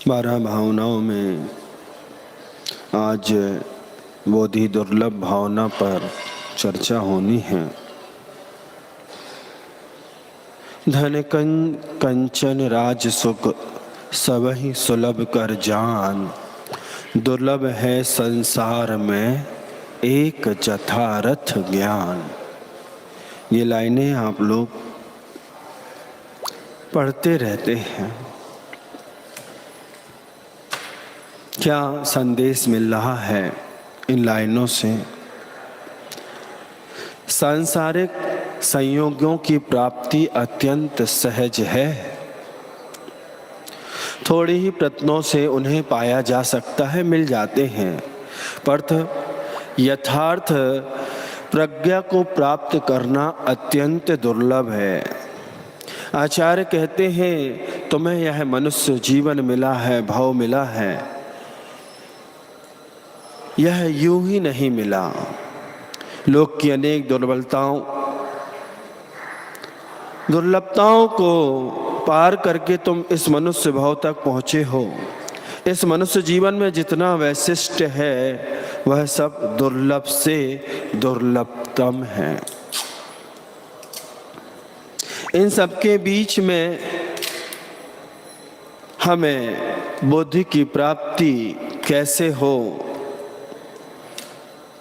12 भावनाओं में आज बोधि दुर्लभ भावना पर चर्चा होनी है। धन कंचन राज सुख सबहि सुलभ कर जान, दुर्लभ है संसार में एक जथारथ ज्ञान। ये लाइनें आप लोग पढ़ते रहते हैं। क्या संदेश मिल रहा है इन लाइनों से? सांसारिक संयोगों की प्राप्ति अत्यंत सहज है। थोड़ी ही प्रयत्नों से उन्हें पाया जा सकता है, मिल जाते हैं, पर यथार्थ प्रज्ञा को प्राप्त करना अत्यंत दुर्लभ है। आचार्य कहते हैं तुम्हें यह मनुष्य जीवन मिला है, भाव मिला है, यह यूं ही नहीं मिला। लोक की अनेक दुर्लभताओं को पार करके तुम इस मनुष्य भाव तक पहुँचे हो। इस मनुष्य जीवन में जितना वैशिष्ट है वह सब दुर्लभ से दुर्लभतम है। इन सबके बीच में हमें बोधि की प्राप्ति कैसे हो?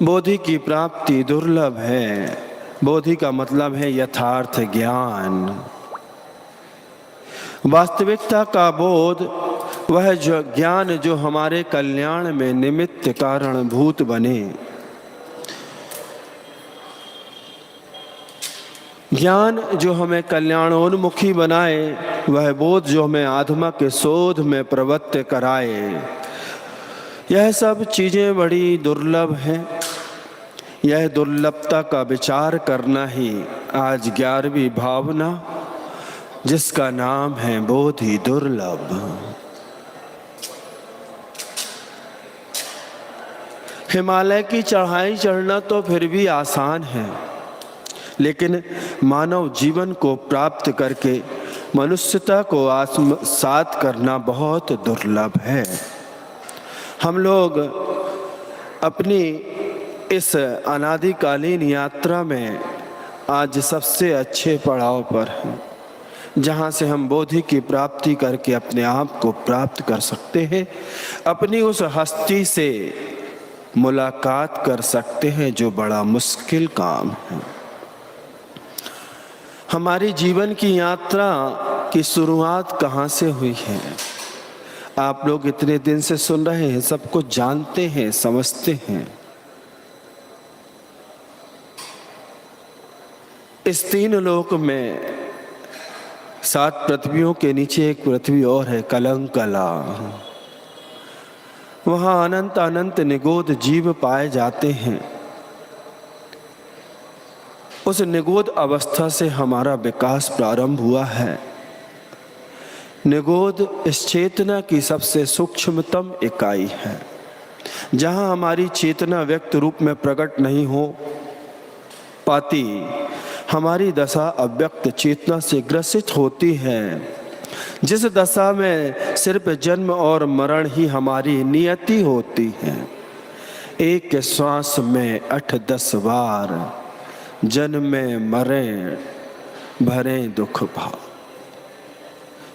बोधि की प्राप्ति दुर्लभ है। बोधि का मतलब है यथार्थ ज्ञान, वास्तविकता का बोध, वह जो ज्ञान जो हमारे कल्याण में निमित्त कारणभूत बने। ज्ञान जो हमें कल्याणोन्मुखी बनाए, वह बोध जो हमें आत्मा के शोध में प्रवृत्त कराए। यह सब चीजें बड़ी दुर्लभ हैं। यह दुर्लभता का विचार करना ही आज 11वीं भावना, जिसका नाम है बोधि दुर्लभ। हिमालय की चढ़ाई चढ़ना तो फिर भी आसान है, लेकिन मानव जीवन को प्राप्त करके मनुष्यता को आत्मसात करना बहुत दुर्लभ है। हम लोग अपनी इस अनादिकालीन यात्रा में आज सबसे अच्छे पड़ाव पर हैं, जहाँ से हम बोधि की प्राप्ति करके अपने आप को प्राप्त कर सकते हैं, अपनी उस हस्ती से मुलाकात कर सकते हैं जो बड़ा मुश्किल काम है। हमारी जीवन की यात्रा की शुरुआत कहाँ से हुई है? आप लोग इतने दिन से सुन रहे हैं, सब कुछ जानते हैं, समझते हैं। इस 3 लोक में 7 पृथ्वियों के नीचे एक पृथ्वी और है, कलंकला। वहाँ अनंत अनंत निगोद जीव पाए जाते हैं। उस निगोद अवस्था से हमारा विकास प्रारंभ हुआ है। निगोद इस चेतना की सबसे सूक्ष्मतम इकाई है। जहाँ हमारी चेतना व्यक्त रूप में प्रकट नहीं हो पाती, हमारी दशा अव्यक्त चेतना से ग्रसित होती है। जिस दशा में सिर्फ जन्म और मरण ही हमारी नियति होती है। एक श्वास में 8-10 बार जन्मे मरे भरे दुख भाव,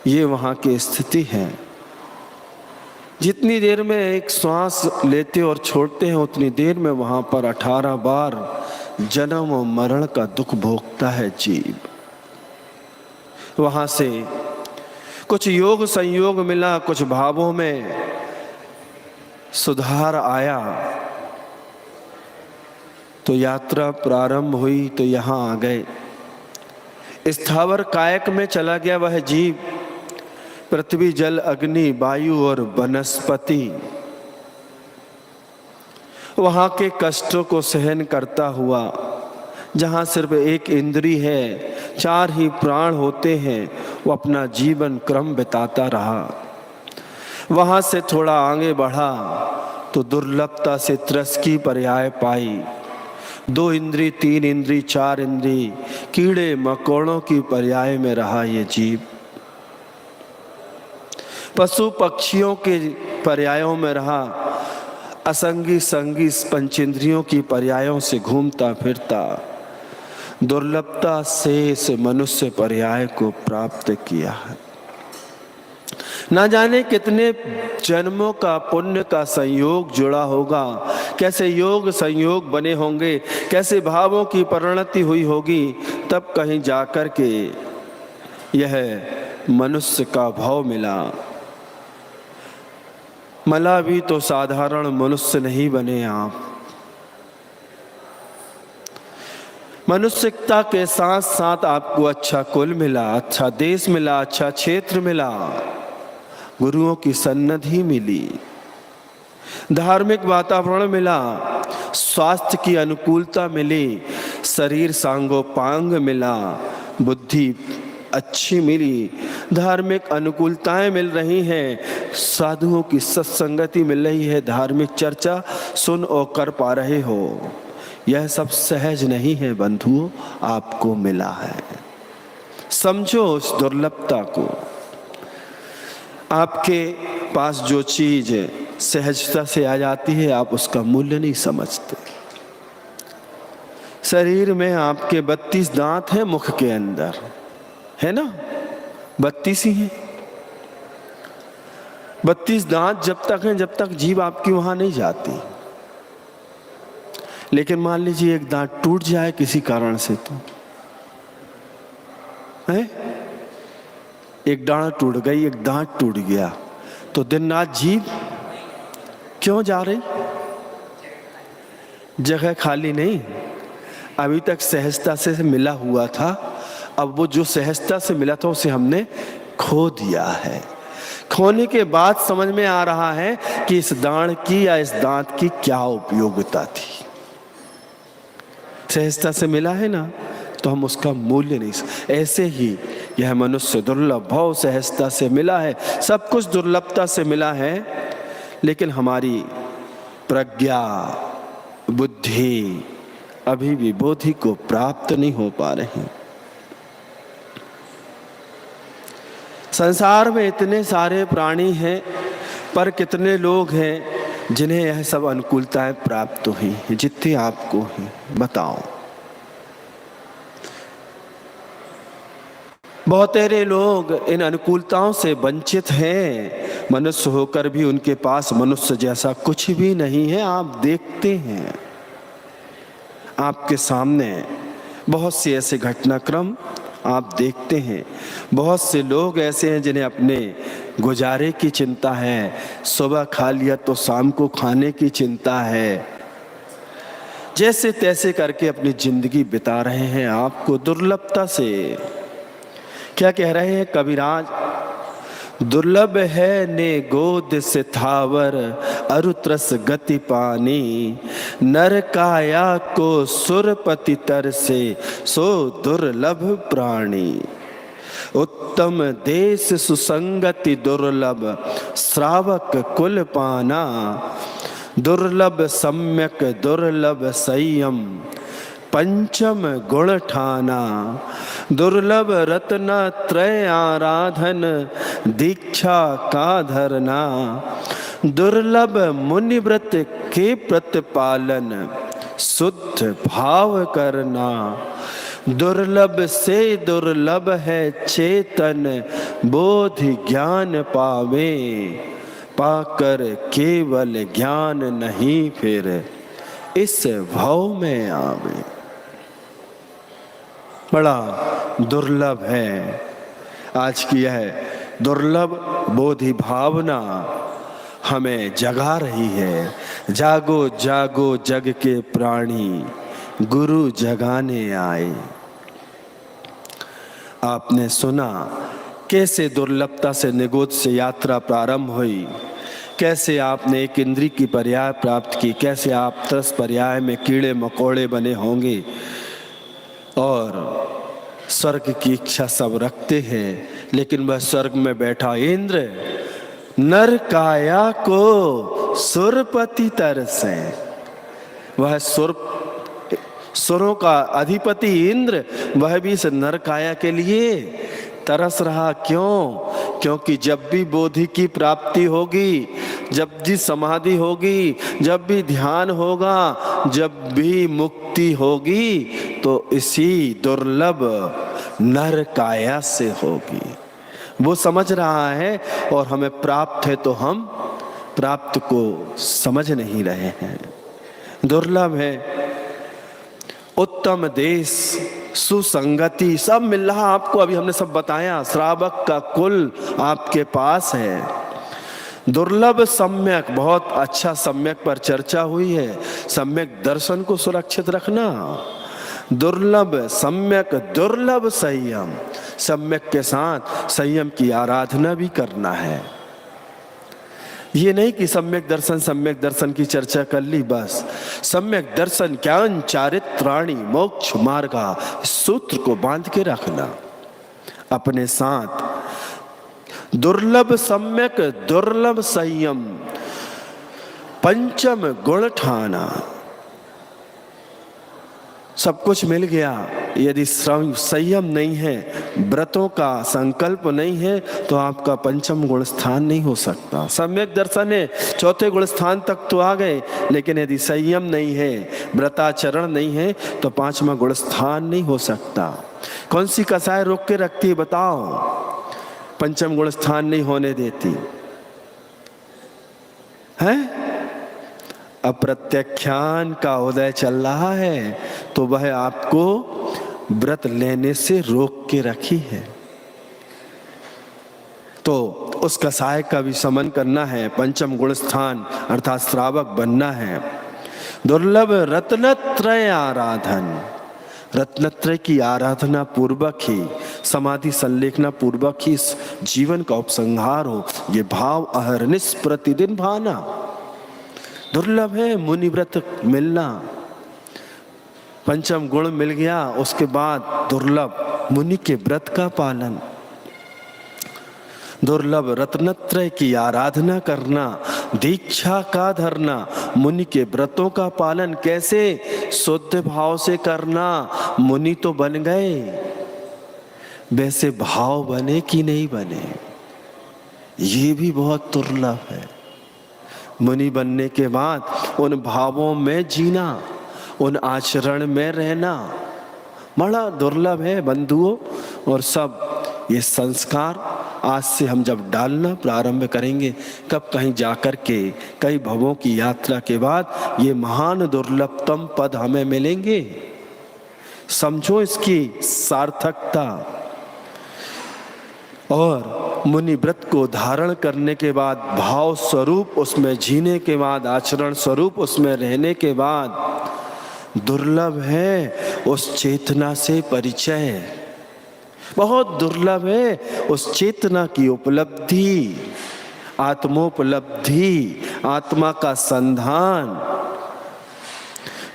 ये वहाँ की स्थिति है। जितनी देर में एक श्वास लेते और छोड़ते हैं, उतनी देर में वहाँ पर 18 बार जन्म और मरण का दुख भोगता है जीव। वहाँ से कुछ योग संयोग मिला, कुछ भावों में सुधार आया, तो यात्रा प्रारंभ हुई, तो यहाँ आ गए। स्थावर कायक में चला गया वह जीव। पृथ्वी, जल, अग्नि, वायु और वनस्पति, वहाँ के कष्टों को सहन करता हुआ, जहाँ सिर्फ एक इंद्री है, 4 ही प्राण होते हैं, वो अपना जीवन क्रम बिताता रहा। वहाँ से थोड़ा आगे बढ़ा तो दुर्लभता से त्रस्की पर्याय पाई। 2 इंद्री, 3 इंद्री, 4 इंद्री, कीड़े मकोड़ों की पर्याय में रहा ये जीव। पशु पक्षियों के पर्यायों में रहा, असंगी संगी पंचेंद्रियों की पर्यायों से घूमता फिरता दुर्लभता से इस मनुष्य पर्याय को प्राप्त किया है। ना जाने कितने जन्मों का पुण्य का संयोग जुड़ा होगा, कैसे योग संयोग बने होंगे, कैसे भावों की परिणति हुई होगी, तब कहीं जाकर के यह मनुष्य का भाव मिला। मला भी तो साधारण मनुष्य नहीं बने आप। मनुष्यता के साथ साथ आपको अच्छा कुल मिला, अच्छा देश मिला, अच्छा क्षेत्र मिला, गुरुओं की सन्निधि मिली, धार्मिक वातावरण मिला, स्वास्थ्य की अनुकूलता मिली, शरीर सांगोपांग मिला, बुद्धि अच्छी मिली, धार्मिक अनुकूलताएं मिल रही हैं, साधुओं की सत्संगति मिल रही है, धार्मिक चर्चा सुन और कर पा रहे हो। यह सब सहज नहीं है बंधुओं, आपको मिला है। समझो उस दुर्लभता को। आपके पास जो चीज सहजता से आ जाती है, आप उसका मूल्य नहीं समझते। शरीर में आपके 32 दांत हैं, मुख के अंदर है ना, 32 ही हैं। 32 दांत जब तक हैं, जब तक जीभ आपकी वहां नहीं जाती। लेकिन मान लीजिए एक दांत टूट जाए किसी कारण से, तो है एक डांड टूट गई, एक दांत टूट गया, तो दिन रात जीभ क्यों जा रही? जगह खाली नहीं, अभी तक सहजता से मिला हुआ था, अब वो जो सहजता से मिला था उसे हमने खो दिया है। खोने के बाद समझ में आ रहा है कि इस दांत की या इस दांत की क्या उपयोगिता थी। सहजता से मिला है ना, तो हम उसका मूल्य नहीं। ऐसे ही यह मनुष्य दुर्लभ भाव सहजता से मिला है, सब कुछ दुर्लभता से मिला है, लेकिन हमारी प्रज्ञा बुद्धि अभी भी बोधि को प्राप्त नहीं हो पा रही। संसार में इतने सारे प्राणी हैं, पर कितने लोग हैं जिन्हें यह सब अनुकूलताएं प्राप्त हुई हैं, जितनी आपको हैं, बताओ। बहुतेरे लोग इन अनुकूलताओं से वंचित हैं, मनुष्य होकर भी उनके पास मनुष्य जैसा कुछ भी नहीं है। आप देखते हैं, आपके सामने बहुत से ऐसे घटनाक्रम आप देखते हैं। बहुत से लोग ऐसे हैं जिन्हें अपने गुजारे की चिंता है, सुबह खा लिया तो शाम को खाने की चिंता है, जैसे तैसे करके अपनी जिंदगी बिता रहे हैं। आपको दुर्लभता से क्या कह रहे हैं कविराज? दुर्लभ है ने गोद से थावर, अरुत्रस गति पानी, नर काया को सुरपति तर से, सो दुर्लभ प्राणी। उत्तम देश सुसंगति दुर्लभ, श्रावक कुल पाना, दुर्लभ सम्यक दुर्लभ संयम, पंचम गुण ठाना, दुर्लभ रत्न त्रय आराधन, दीक्षा का धरना, दुर्लभ मुनिव्रत के प्रतिपालन, शुद्ध भाव करना, दुर्लभ से दुर्लभ है चेतन, बोध ज्ञान पावे, पाकर केवल ज्ञान नहीं फिर इस भाव में आवे। बड़ा दुर्लभ है आज की यह दुर्लभ बोधि भावना हमें जगा रही है। जागो जागो जग के प्राणी, गुरु जगाने आए। आपने सुना कैसे दुर्लभता से निगोद से यात्रा प्रारंभ हुई, कैसे आपने एक इंद्री की पर्याय प्राप्त की, कैसे आप 10 पर्याय में कीड़े मकोड़े बने होंगे और स्वर्ग की इच्छा सब रखते हैं, लेकिन वह स्वर्ग में बैठा इंद्र नर काया को सुरपति तरसे। वह सुरों का अधिपति इंद्र, वह भी इस नर काया के लिए तरस रहा। क्यों? क्योंकि जब भी बोधि की प्राप्ति होगी, जब भी समाधि होगी, जब भी ध्यान होगा, जब भी मुक्ति होगी, तो इसी दुर्लभ नर काया से होगी। वो समझ रहा है और हमें प्राप्त है तो हम प्राप्त को समझ नहीं रहे हैं। दुर्लभ है। उत्तम देश, सुसंगति, सब मिल रहा आपको। अभी हमने सब बताया, श्रावक का कुल आपके पास है। दुर्लभ सम्यक, बहुत अच्छा सम्यक पर चर्चा हुई है। सम्यक दर्शन को सुरक्षित रखना। दुर्लभ सम्यक, दुर्लभ संयम, सम्यक के साथ संयम की आराधना भी करना है। ये नहीं कि सम्यक दर्शन की चर्चा कर ली बस। सम्यक दर्शन ज्ञान चारित्राणि मोक्ष मार्गा, इस सूत्र को बांध के रखना अपने साथ। दुर्लभ सम्यक, दुर्लभ संयम, पंचम गुण ठाना। सब कुछ मिल गया, यदि संयम नहीं है, व्रतों का संकल्प नहीं है, तो आपका पंचम गुण स्थान नहीं हो सकता। सम्यक दर्शन है, चौथे गुण स्थान तक तो आ गए, लेकिन यदि संयम नहीं है, व्रताचरण नहीं है, तो पांचवा गुण स्थान नहीं हो सकता। कौन सी कसाय रोक के रखती है बताओ, पंचम गुण स्थान नहीं होने देती है? अप्रत्याख्यान का उदय चल रहा है, तो वह आपको व्रत लेने से रोक के रखी है। तो उस कसाय का भी समन करना है, पंचम गुण स्थान अर्थात श्रावक बनना है। दुर्लभ रत्नत्रय आराधन, रत्नत्रय की आराधना पूर्वक ही, समाधि संलेखना पूर्वक ही इस जीवन का उपसंहार हो, ये भाव अहर्निश प्रतिदिन भाना। दुर्लभ है मुनि व्रत मिलना। पंचम गुण मिल गया, उसके बाद दुर्लभ मुनि के व्रत का पालन। दुर्लभ रत्नत्रय की आराधना करना, दीक्षा का धरना, मुनि के व्रतों का पालन कैसे? शुद्ध भाव से करना। मुनि तो बन गए, वैसे भाव बने कि नहीं बने, ये भी बहुत दुर्लभ है। मुनि बनने के बाद उन भावों में जीना, उन आचरण में रहना बड़ा दुर्लभ है बंधुओं। और सब ये संस्कार आज से हम जब डालना प्रारंभ करेंगे, कब कहीं जाकर के कई भवों की यात्रा के बाद ये महान दुर्लभतम पद हमें मिलेंगे। समझो इसकी सार्थकता। और मुनि व्रत को धारण करने के बाद, भाव स्वरूप उसमें जीने के बाद, आचरण स्वरूप उसमें रहने के बाद, दुर्लभ है उस चेतना से परिचय, बहुत दुर्लभ है उस चेतना की उपलब्धि, आत्मोपलब्धि, आत्मा का संधान।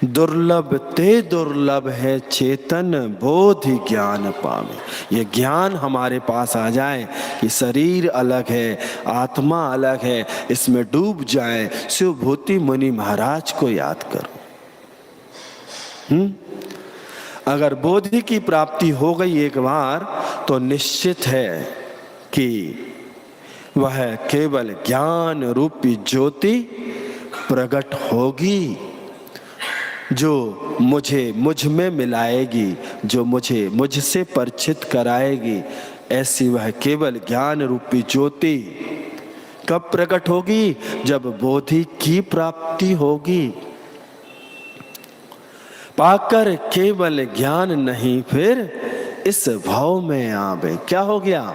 दुर्लभ ते दुर्लभ है चेतन बोधि ज्ञान पावे। ये ज्ञान हमारे पास आ जाए कि शरीर अलग है, आत्मा अलग है, इसमें डूब जाए। शिवभूति मुनि महाराज को याद करो। अगर बोधि की प्राप्ति हो गई एक बार, तो निश्चित है कि वह केवल ज्ञान रूपी ज्योति प्रकट होगी, जो मुझ में मिलाएगी, जो मुझसे परिचित कराएगी। ऐसी वह केवल ज्ञान रूपी ज्योति कब प्रकट होगी? जब बोधि की प्राप्ति होगी। पाकर केवल ज्ञान नहीं फिर इस भाव में आवे। क्या हो गया?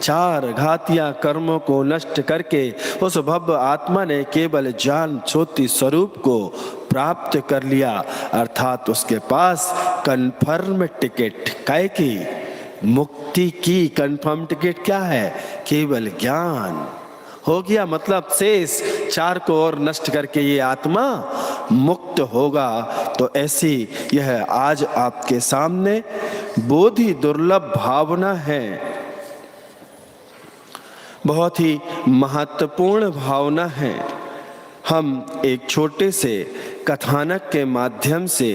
चार घातिया कर्मों को नष्ट करके उस भव्य आत्मा ने केवल ज्ञान ज्योति स्वरूप को प्राप्त कर लिया, अर्थात उसके पास कन्फर्म टिकट, काय की? मुक्ति की कन्फर्म टिकट क्या है? केवल ज्ञान हो गया। मतलब शेष चार को और नष्ट करके ये आत्मा मुक्त होगा। तो ऐसी यह आज आपके सामने बोधि दुर्लभ भावना है, बहुत ही महत्वपूर्ण भावना है। हम एक छोटे से कथानक के माध्यम से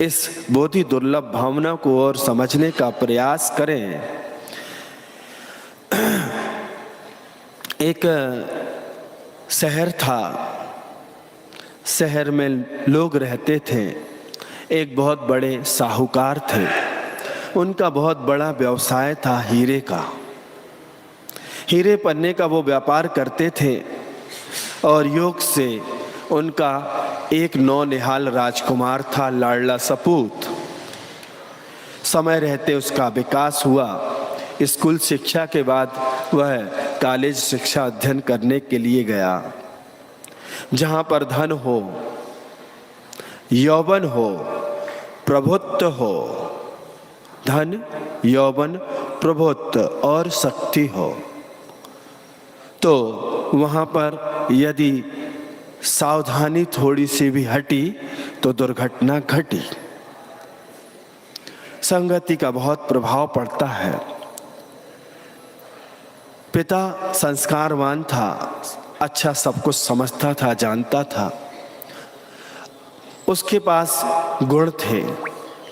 इस बोधि दुर्लभ भावना को और समझने का प्रयास करें। एक शहर था, शहर में लोग रहते थे। एक बहुत बड़े साहूकार थे, उनका बहुत बड़ा व्यवसाय था हीरे का। हीरे पन्ने का वो व्यापार करते थे और योग से उनका एक नौनिहाल राजकुमार था, लाडला सपूत। समय रहते उसका विकास हुआ। स्कूल शिक्षा के बाद वह कॉलेज शिक्षा अध्ययन करने के लिए गया। जहाँ पर धन हो, यौवन हो, प्रभुत्व हो, धन, यौवन, प्रभुत्व और शक्ति हो, तो वहाँ पर यदि सावधानी थोड़ी सी भी हटी तो दुर्घटना घटी। संगति का बहुत प्रभाव पड़ता है। पिता संस्कारवान था, अच्छा सब कुछ समझता था, जानता था, उसके पास गुण थे,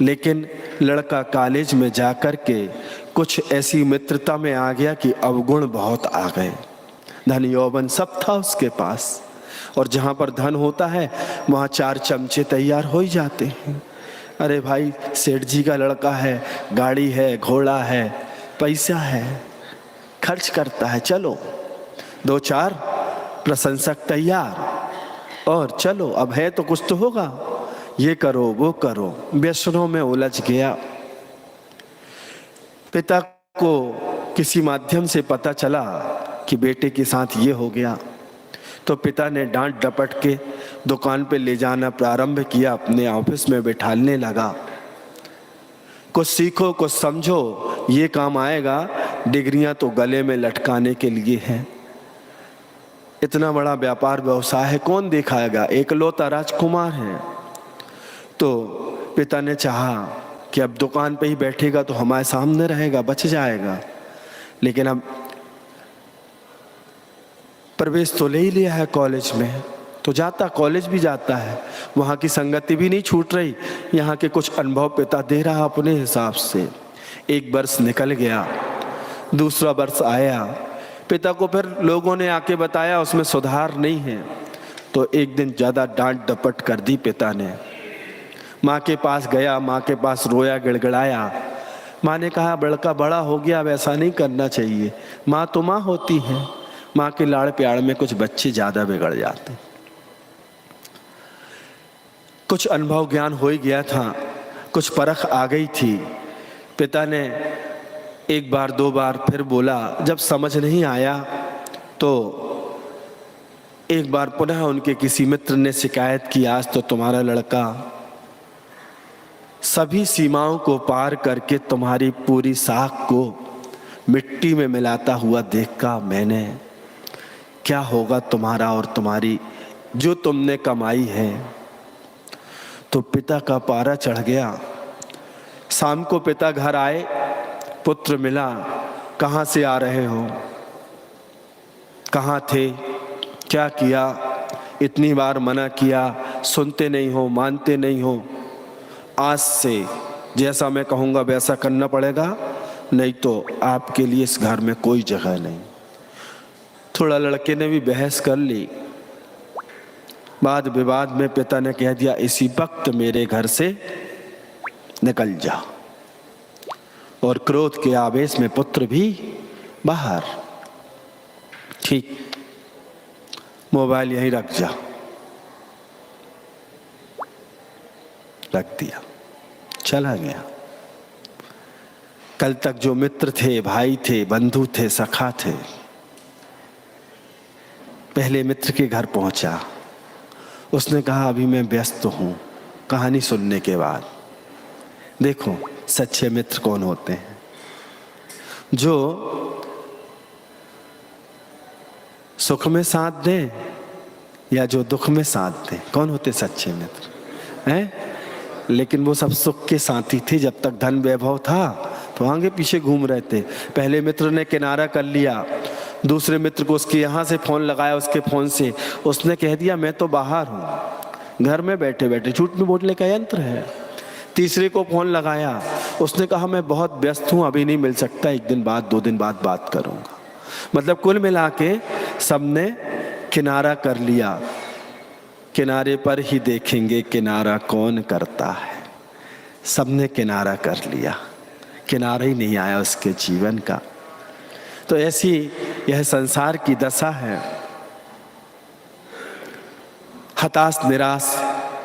लेकिन लड़का कॉलेज में जाकर के कुछ ऐसी मित्रता में आ गया कि अवगुण बहुत आ गए। धन यौवन सब था उसके पास, और जहाँ पर धन होता है वहाँ 4 चमचे तैयार हो ही जाते हैं। अरे भाई, सेठ जी का लड़का है, गाड़ी है, घोड़ा है, पैसा है, खर्च करता है, चलो 2-4 प्रशंसक तैयार और चलो, अब है तो कुछ तो होगा, ये करो वो करो। व्यसनों में उलझ गया। पिता को किसी माध्यम से पता चला कि बेटे के साथ ये हो गया, तो पिता ने डांट डपट के दुकान पे ले जाना प्रारंभ किया, अपने ऑफिस में बैठाने लगा। कुछ सीखो, कुछ समझो, ये काम आएगा, डिग्रियां तो गले में लटकाने के लिए हैं। इतना बड़ा व्यापार व्यवसाय है, कौन दिखाएगा, एकलौता राजकुमार है। तो पिता ने चाहा कि अब दुकान पे ही बैठेगा तो हमारे सामने रहेगा, बच जाएगा, लेकिन अब प्रवेश तो ले ही लिया है कॉलेज में, तो जाता, कॉलेज भी जाता है, वहाँ की संगति भी नहीं छूट रही, यहाँ के कुछ अनुभव पिता दे रहा अपने हिसाब से। 1 वर्ष निकल गया, दूसरा वर्ष आया, पिता को फिर लोगों ने आके बताया उसमें सुधार नहीं है, तो एक दिन ज़्यादा डांट डपट कर दी पिता ने। माँ के पास गया, माँ के पास रोया, गिड़गिड़ाया। माँ ने कहा, लड़का बड़ा हो गया, वैसा नहीं करना चाहिए। माँ तो माँ होती है, माँ के लाड़ प्यार में कुछ बच्चे ज़्यादा बिगड़ जाते। कुछ अनुभव ज्ञान हो ही गया था, कुछ परख आ गई थी। पिता ने 1 बार 2 बार फिर बोला, जब समझ नहीं आया तो एक बार पुनः उनके किसी मित्र ने शिकायत की, आज तो तुम्हारा लड़का सभी सीमाओं को पार करके तुम्हारी पूरी साख को मिट्टी में मिलाता हुआ देखा मैंने, क्या होगा तुम्हारा और तुम्हारी जो तुमने कमाई है। तो पिता का पारा चढ़ गया। शाम को पिता घर आए, पुत्र मिला, कहाँ से आ रहे हो, कहाँ थे, क्या किया, इतनी बार मना किया, सुनते नहीं हो, मानते नहीं हो, आज से जैसा मैं कहूँगा वैसा करना पड़ेगा, नहीं तो आपके लिए इस घर में कोई जगह नहीं। थोड़ा लड़के ने भी बहस कर ली, वाद विवाद में पिता ने कह दिया, इसी वक्त मेरे घर से निकल जा, और क्रोध के आवेश में पुत्र भी बाहर। ठीक, मोबाइल यहीं रख जा, रख दिया, चला गया। कल तक जो मित्र थे, भाई थे, बंधु थे, सखा थे, पहले मित्र के घर पहुंचा। उसने कहा, अभी मैं व्यस्त हूं। कहानी सुनने के बाद देखो सच्चे मित्र कौन होते हैं, जो सुख में साथ दें या जो दुख में साथ दें। कौन होते सच्चे मित्र हैं? लेकिन वो सब सुख के साथी थे। जब तक धन वैभव था तो आगे पीछे घूम रहे थे। पहले मित्र ने किनारा कर लिया, दूसरे मित्र को उसके यहाँ से फ़ोन लगाया, उसके फ़ोन से उसने कह दिया मैं तो बाहर हूँ, घर में बैठे बैठे झूठ में बोलने का यंत्र है। तीसरे को फ़ोन लगाया, उसने कहा मैं बहुत व्यस्त हूँ, अभी नहीं मिल सकता, 1 दिन बाद 2 दिन बाद बात करूँगा। मतलब कुल मिला के सबने किनारा कर लिया, किनारे पर ही देखेंगे किनारा कौन करता है। सबने किनारा कर लिया, किनारा ही नहीं आया उसके जीवन का। तो ऐसी यह संसार की दशा है। हताश निराश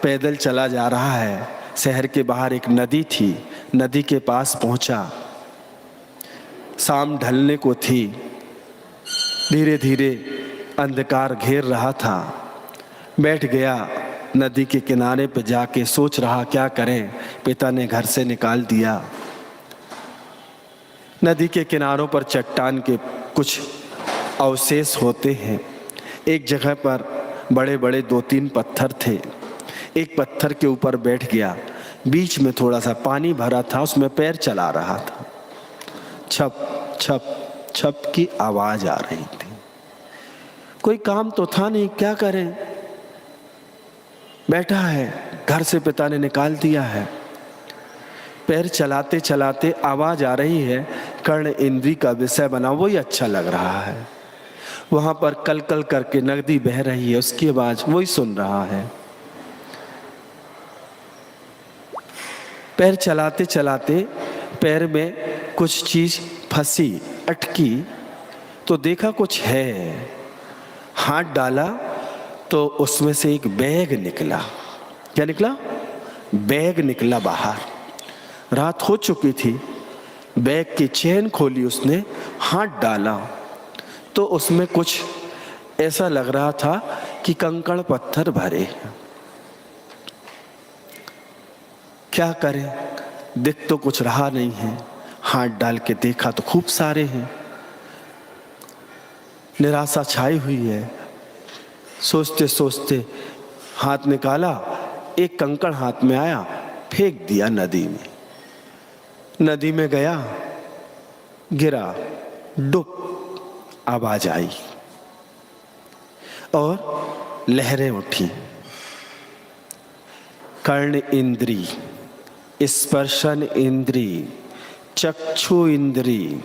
पैदल चला जा रहा है। शहर के बाहर एक नदी थी, नदी के पास पहुंचा। शाम ढलने को थी, धीरे धीरे अंधकार घेर रहा था। बैठ गया नदी के किनारे पर जाके, सोच रहा क्या करें, पिता ने घर से निकाल दिया। नदी के किनारों पर चट्टान के कुछ अवशेष होते हैं। एक जगह पर बड़े बड़े 2-3 पत्थर थे। एक पत्थर के ऊपर बैठ गया, बीच में थोड़ा सा पानी भरा था, उसमें पैर चला रहा था। छप छप छप की आवाज आ रही थी। कोई काम तो था नहीं, क्या करें, बैठा है, घर से पिता ने निकाल दिया है। पैर चलाते चलाते आवाज आ रही है, कर्ण इंद्री का विषय बना, वही अच्छा लग रहा है। वहां पर कल कल करके नदी बह रही है, उसकी आवाज वही सुन रहा है। पैर चलाते चलाते पैर में कुछ चीज फंसी, अटकी, तो देखा कुछ है। हाथ डाला तो उसमें से एक बैग निकला। क्या निकला? बैग निकला बाहर। रात हो चुकी थी। बैग की चेन खोली उसने, हाथ डाला तो उसमें कुछ ऐसा लग रहा था कि कंकड़ पत्थर भरे हैं। क्या करें, दिख तो कुछ रहा नहीं है। हाथ डाल के देखा तो खूब सारे हैं। निराशा छाई हुई है। सोचते सोचते हाथ निकाला, एक कंकड़ हाथ में आया, फेंक दिया नदी में। नदी में गया, गिरा, डुब, आवाज आई और लहरें उठी। कर्ण इंद्री, स्पर्शन इंद्री, चक्षु इंद्री,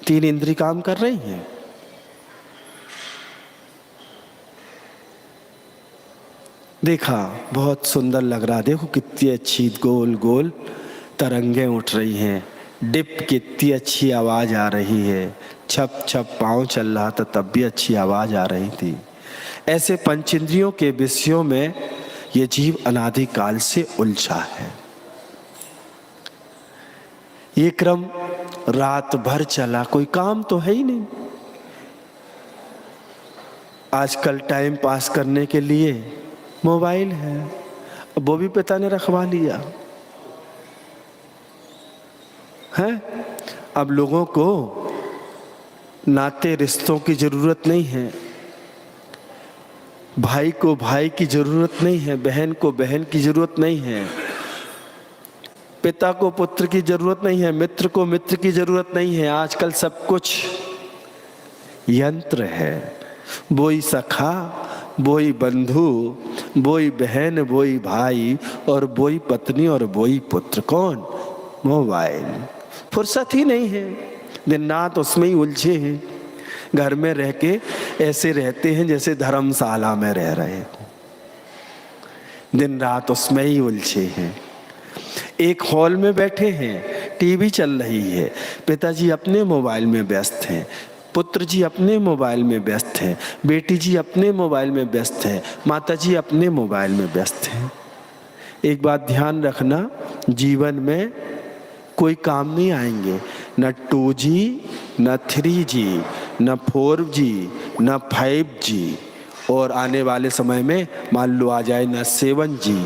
3 इंद्री काम कर रही हैं। देखा, बहुत सुंदर लग रहा। देखो कितनी अच्छी गोल गोल तरंगे उठ रही हैं। डिप कितनी अच्छी आवाज आ रही है। छप छप पाँव चल रहा था तब भी अच्छी आवाज आ रही थी। ऐसे पंचेंद्रियों के विषयों में ये जीव अनादिकाल से उलझा है। ये क्रम रात भर चला, कोई काम तो है ही नहीं। आजकल टाइम पास करने के लिए मोबाइल है, वो भी पिता ने रखवा लिया है। अब लोगों को नाते रिश्तों की जरूरत नहीं है, भाई को भाई की जरूरत नहीं है, बहन को बहन की जरूरत नहीं है, पिता को पुत्र की जरूरत नहीं है, मित्र को मित्र की जरूरत नहीं है। आजकल सब कुछ यंत्र है। वही सखा, वही बंधु, वही बहन, वही भाई, और वही पत्नी, और वही पुत्र। कौन? मोबाइल। फुर्सत ही नहीं है, दिन रात उसमें ही उलझे हैं। घर में रह के ऐसे रहते हैं जैसे धर्मशाला में रह रहे हैं, दिन रात उसमें ही उलझे हैं। एक हॉल में बैठे हैं, टीवी चल रही है, पिताजी अपने मोबाइल में व्यस्त हैं, पुत्र जी अपने मोबाइल में व्यस्त हैं, बेटी जी अपने मोबाइल में व्यस्त हैं, माता जी अपने मोबाइल में व्यस्त हैं। एक बात ध्यान रखना, जीवन में कोई काम नहीं आएंगे, न 2G, न 3G, न 4G, न 5G, और आने वाले समय में मान लो आ जाए न 7G।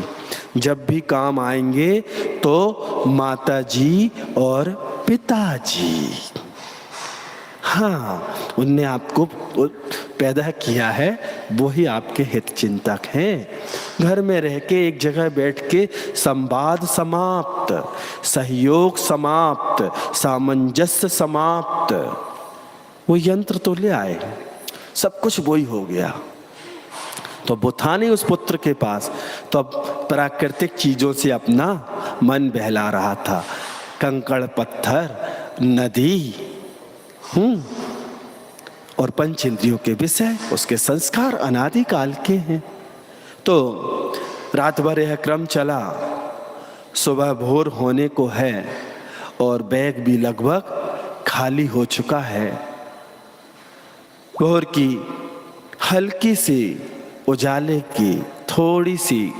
जब भी काम आएंगे तो माता जी और पिताजी। हाँ, उनने आपको पैदा किया है, वही आपके हित चिंतक हैं। घर में रह के एक जगह बैठ के संवाद समाप्त, सहयोग समाप्त, सामंजस्य समाप्त। वो यंत्र तो ले आए, सब कुछ वही हो गया। तो वो था नहीं उस पुत्र के पास, तो अब प्राकृतिक चीजों से अपना मन बहला रहा था। कंकड़ पत्थर, नदी, और पंच इंद्रियों के विषय, उसके संस्कार अनादिकाल के हैं। तो रात भर यह क्रम चला, सुबह भोर होने को है और बैग भी लगभग खाली हो चुका है। भोर की हल्की सी उजाले की थोड़ी सी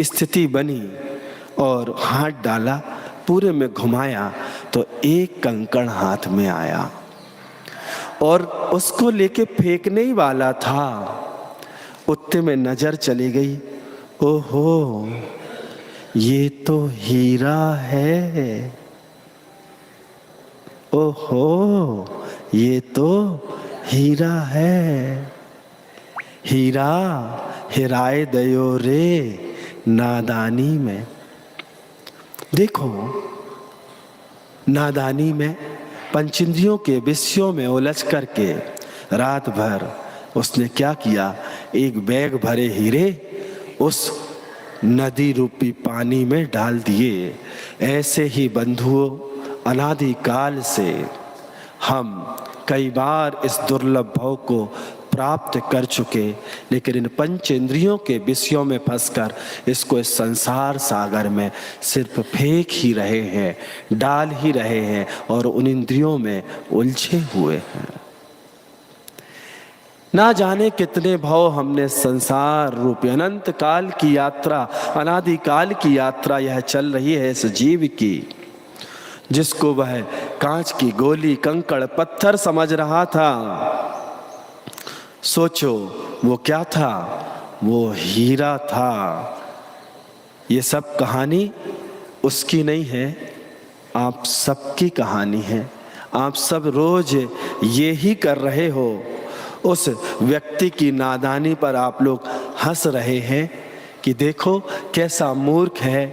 स्थिति बनी और हाथ डाला, पूरे में घुमाया तो एक कंकड़ हाथ में आया और उसको लेके फेंकने ही वाला था। उतने में नजर चली गई, ओहो ये तो हीरा है, ओहो ये तो हीरा है। हीरा हिराए दयो रे नादानी में। देखो, नादानी में पंचेंद्रियों के विषयों में उलझ करके रात भर उसने क्या किया, एक बैग भरे हीरे उस नदी रूपी पानी में डाल दिए। ऐसे ही बंधुओं, अनादिकाल से हम कई बार इस दुर्लभ भव को प्राप्त कर चुके, लेकिन इन पंच इंद्रियों के विषयों में फंसकर इसको इस संसार सागर में सिर्फ फेंक ही रहे हैं, डाल ही रहे हैं और उन इंद्रियों में उलझे हुए हैं। ना जाने कितने भाव हमने संसार रूपी अनंत काल की यात्रा, अनादिकाल की यात्रा यह चल रही है इस जीव की, जिसको वह कांच की गोली, कंकड़, पत्थर समझ रहा था। सोचो वो क्या था, वो हीरा था। ये सब कहानी उसकी नहीं है, आप सबकी कहानी है। आप सब रोज ये ही कर रहे हो। उस व्यक्ति की नादानी पर आप लोग हंस रहे हैं कि देखो कैसा मूर्ख है,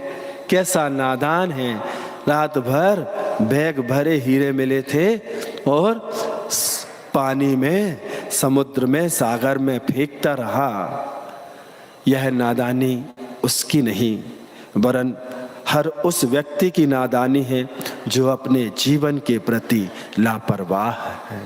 कैसा नादान है। रात भर बैग भरे हीरे मिले थे और पानी में, समुद्र में, सागर में फेंकता रहा। यह नादानी उसकी नहीं, वरन हर उस व्यक्ति की नादानी है जो अपने जीवन के प्रति लापरवाह है।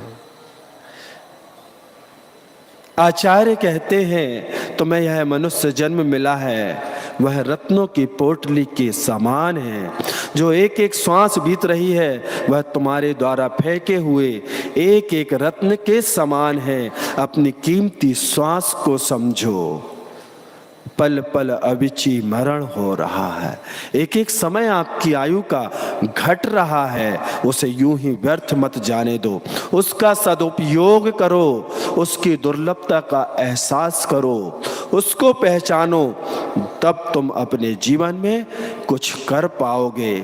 आचार्य कहते हैं तुम्हें यह मनुष्य जन्म मिला है वह रत्नों की पोटली के समान है। जो एक एक श्वास बीत रही है वह तुम्हारे द्वारा फेंके हुए एक एक रत्न के समान है। अपनी कीमती श्वास को समझो। पल पल अविची मरण हो रहा है। एक एक समय आपकी आयु का घट रहा है, उसे यूं ही व्यर्थ मत जाने दो। उसका सदुपयोग करो, उसकी दुर्लभता का एहसास करो, उसको पहचानो। तब तुम अपने जीवन में कुछ कर पाओगे,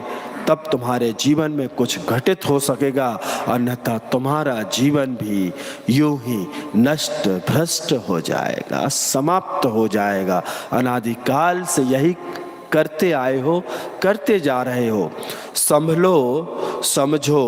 तब तुम्हारे जीवन में कुछ घटित हो सकेगा। अन्यथा तुम्हारा जीवन भी यूं ही नष्ट भ्रष्ट हो जाएगा, समाप्त हो जाएगा। अनादिकाल से यही करते आए हो, करते जा रहे हो। संभलो, समझो,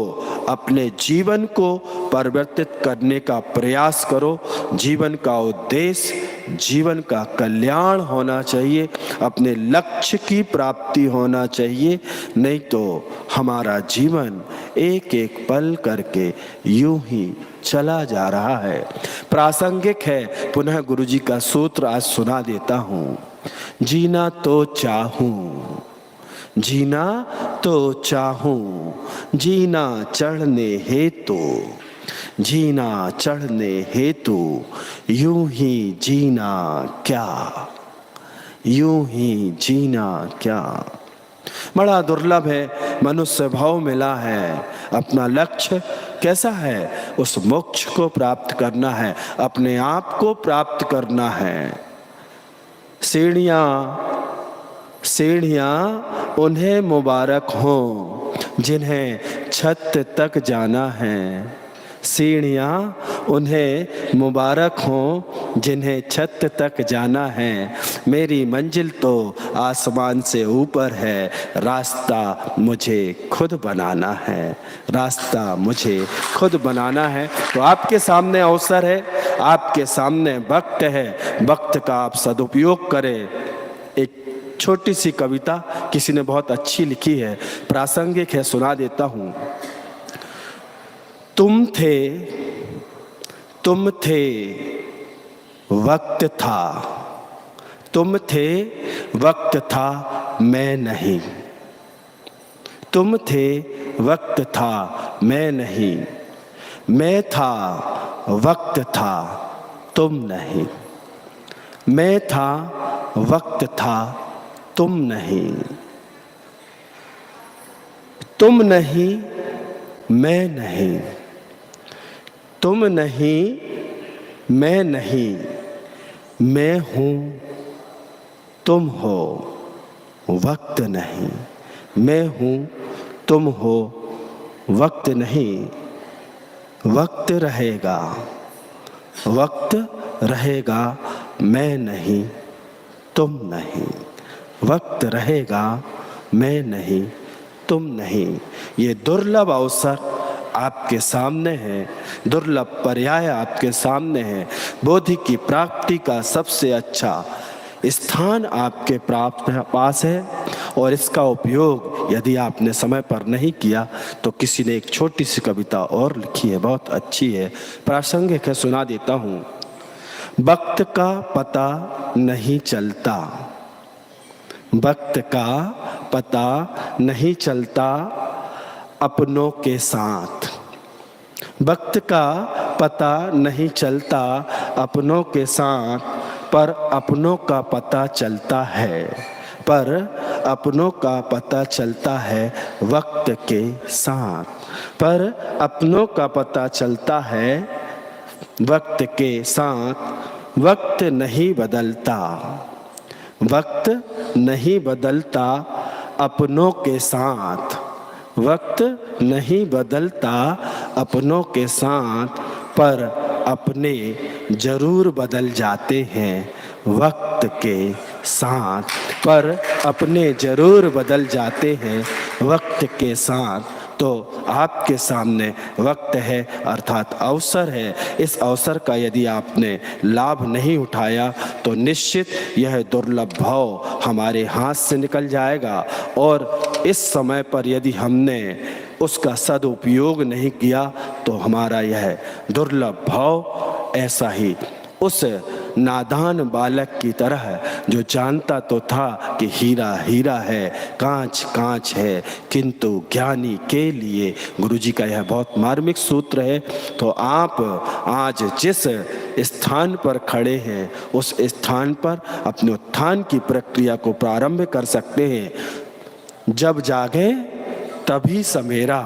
अपने जीवन को परिवर्तित करने का प्रयास करो। जीवन का उद्देश्य, जीवन का कल्याण होना चाहिए, अपने लक्ष्य की प्राप्ति होना चाहिए। नहीं तो हमारा जीवन एक एक पल करके यूं ही चला जा रहा है। प्रासंगिक है, पुनः गुरुजी का सूत्र आज सुना देता हूँ। जीना तो चाहूं, जीना तो चाहूं, जीना चढ़ने हेतु, जीना चढ़ने हेतु यूं ही जीना क्या, यूं ही जीना क्या। बड़ा दुर्लभ है, मनुष्य भाव मिला है। अपना लक्ष्य कैसा है? उस मोक्ष को प्राप्त करना है, अपने आप को प्राप्त करना है। सीढ़ियाँ उन्हें मुबारक हों जिन्हें छत तक जाना है। सीढ़ियाँ उन्हें मुबारक हों जिन्हें छत तक जाना है। मेरी मंजिल तो आसमान से ऊपर है, रास्ता मुझे खुद बनाना है, रास्ता मुझे खुद बनाना है। तो आपके सामने अवसर है, आपके सामने वक्त है, वक्त का आप सदुपयोग करें। एक छोटी सी कविता किसी ने बहुत अच्छी लिखी है, प्रासंगिक है, सुना देता हूँ। तुम थे तुम थे वक्त था, तुम थे वक्त था मैं नहीं, तुम थे वक्त था मैं नहीं, मैं था वक्त था तुम नहीं, मैं था वक्त था तुम नहीं, तुम नहीं मैं नहीं, तुम नहीं मैं नहीं, मैं हूँ तुम हो वक्त नहीं, मैं हूँ तुम हो वक्त नहीं, वक्त रहेगा, वक्त रहेगा मैं नहीं तुम नहीं, वक्त रहेगा मैं नहीं तुम नहीं। ये दुर्लभ अवसर आपके सामने है, दुर्लभ पर्याय आपके सामने है। बोधि की प्राप्ति का सबसे अच्छा स्थान आपके पास है और इसका उपयोग यदि आपने समय पर नहीं किया तो किसी ने एक छोटी सी कविता और लिखी है, बहुत अच्छी है, प्रासंगिक है, सुना देता हूँ। वक्त का पता नहीं चलता, वक्त का पता नहीं चलता अपनों के साथ, वक्त का पता नहीं चलता अपनों के साथ, पर अपनों का पता चलता है, पर अपनों का पता चलता है वक्त के साथ, पर अपनों का पता चलता है वक्त के साथ। वक्त नहीं बदलता, वक्त नहीं बदलता अपनों के साथ, वक्त नहीं बदलता अपनों के साथ, पर अपने जरूर बदल जाते हैं वक्त के साथ, पर अपने जरूर बदल जाते हैं वक्त के साथ। तो आपके सामने वक्त है अर्थात अवसर है। इस अवसर का यदि आपने लाभ नहीं उठाया तो निश्चित यह दुर्लभ भाव हमारे हाथ से निकल जाएगा और इस समय पर यदि हमने उसका सदुपयोग नहीं किया तो हमारा यह दुर्लभ भाव ऐसा ही उस नादान बालक की तरह जो जानता तो था कि हीरा हीरा है, कांच कांच है, किंतु ज्ञानी के लिए। गुरुजी का यह बहुत मार्मिक सूत्र है। तो आप आज जिस स्थान पर खड़े हैं उस स्थान पर अपने उत्थान की प्रक्रिया को प्रारंभ कर सकते हैं। जब जागे तभी समेरा,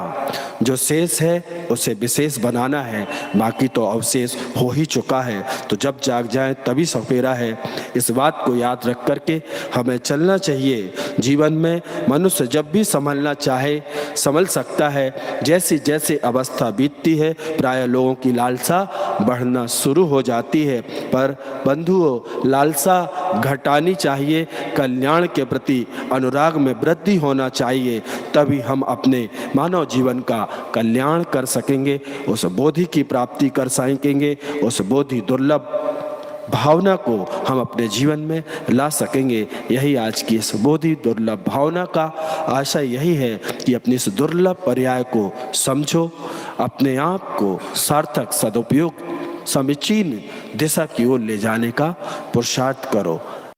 जो शेष है उसे विशेष बनाना है, बाकी तो अवशेष हो ही चुका है। तो जब जाग जाए तभी सपेरा है। इस बात को याद रख करके हमें चलना चाहिए। जीवन में मनुष्य जब भी संभलना चाहे संभल सकता है। जैसी जैसी अवस्था बीतती है प्राय लोगों की लालसा बढ़ना शुरू हो जाती है, पर बंधुओं लालसा घटानी चाहिए, कल्याण के प्रति अनुराग में वृद्धि होना चाहिए, तभी हम अपने मानव जीवन का कल्याण कर सकेंगे, उस बोधि की प्राप्ति कर सकेंगे, उस बोधि दुर्लभ भावना को हम अपने जीवन में ला सकेंगे। यही आज की इस बोधि दुर्लभ भावना का आशय यही है कि अपनी इस दुर्लभ पर्याय को समझो, अपने आप को सार्थक सदुपयोग समीचीन दिशा की ओर ले जाने का पुरुषार्थ करो।